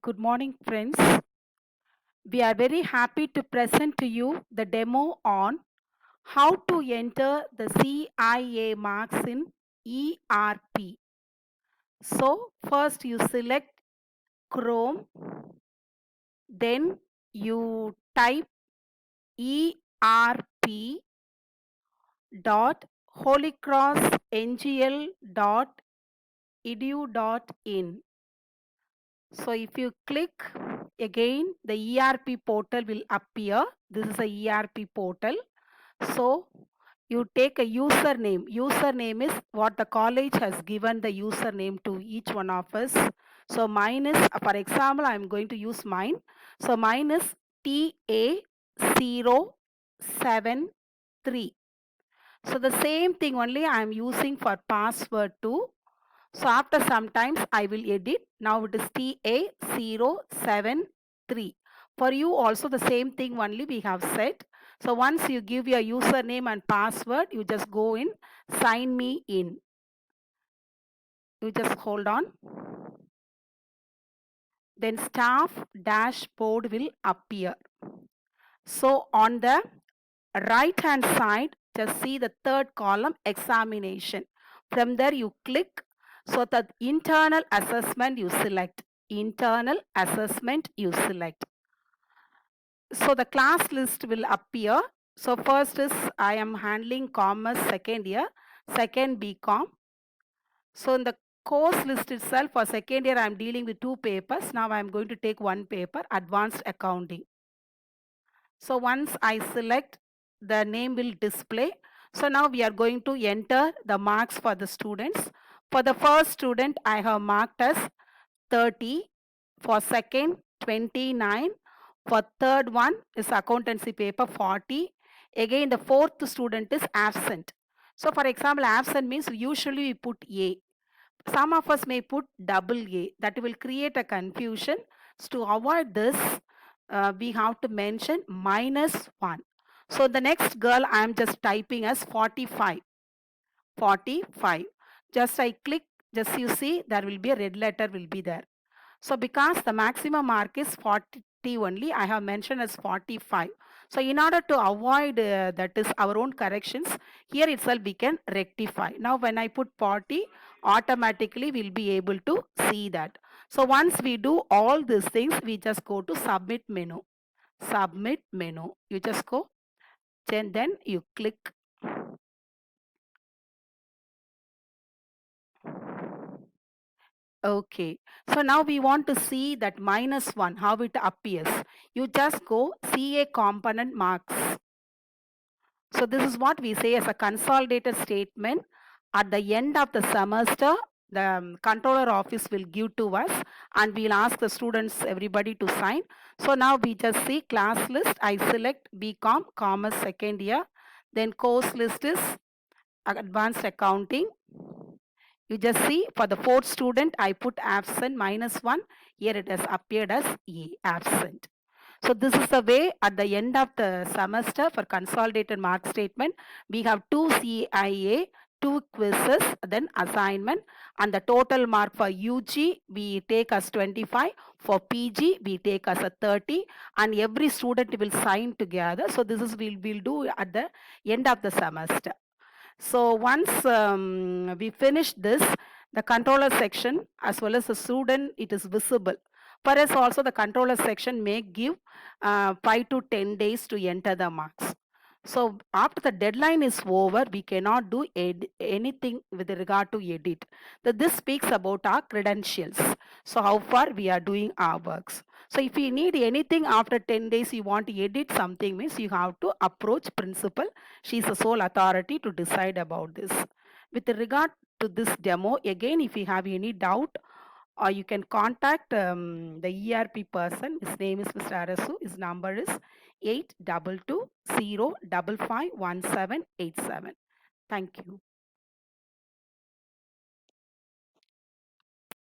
Good morning, friends. We are very happy to present to you the demo on how to enter the CIA marks in ERP. So, first you select Chrome, then you type ERP dot holycrossngl.edu.in. So if you click again, the ERP portal will appear. This is a ERP portal. So you take a username. Username is what the college has given the username to each one of us. So mine is, for example, I'm going to use mine. So mine is TA073. So the same thing only I'm using for password too. So after sometimes I will edit. Now it is TA073. For you also the same thing only we have set. So once you give your username and password, you just go in, sign me in. You just hold on. Then staff dashboard will appear. So on the right hand side, just see the third column, examination. From there you click. So the internal assessment you select. Internal assessment you select. So the class list will appear. So first is I am handling commerce second year, second BCom. So in the course list itself for second year I am dealing with 2 papers. Now I am going to take one paper, advanced accounting. So once I select, the name will display. So now we are going to enter the marks for the students. For the first student, I have marked as 30. For second, 29. For third one is accountancy paper 40. Again, the fourth student is absent. So for example, absent means usually we put A. Some of us may put double A. That will create a confusion. So to avoid this, we have to mention -1. So the next girl I am just typing as 45. 45. Just I click, just you see there will be a red letter will be there. So because the maximum mark is 40 only, I have mentioned as 45. So in order to avoid that is our own corrections, here itself we can rectify. Now when I put 40, automatically we'll be able to see that. So once we do all these things, we just go to submit menu. Submit menu. You just go, then you click. Okay, so now we want to see that -1, how it appears. You just go CA component marks. So this is what we say as a consolidated statement. At the end of the semester, the controller office will give to us and we'll ask the students, everybody to sign. So now we just see class list. I select BCom, Commerce second year. Then course list is advanced accounting. You just see for the fourth student, I put absent -1. Here it has appeared as E, absent. So this is the way at the end of the semester for consolidated mark statement, we have 2 CIA, 2 quizzes, then assignment, and the total mark for UG we take as 25, for PG we take as a 30, and every student will sign together. So this is we'll do at the end of the semester. So once we finish this, the controller section as well as the student, it is visible. For us also the controller section may give 5 to 10 days to enter the marks. So after the deadline is over, we cannot do anything with regard to edit. This speaks about our credentials. So how far we are doing our works. So if you need anything after 10 days, you want to edit something means you have to approach principal. She is the sole authority to decide about this. With regard to this demo, again, if you have any doubt, or you can contact the ERP person. His name is Mr. Arasu. His number is 8220551787. Thank you.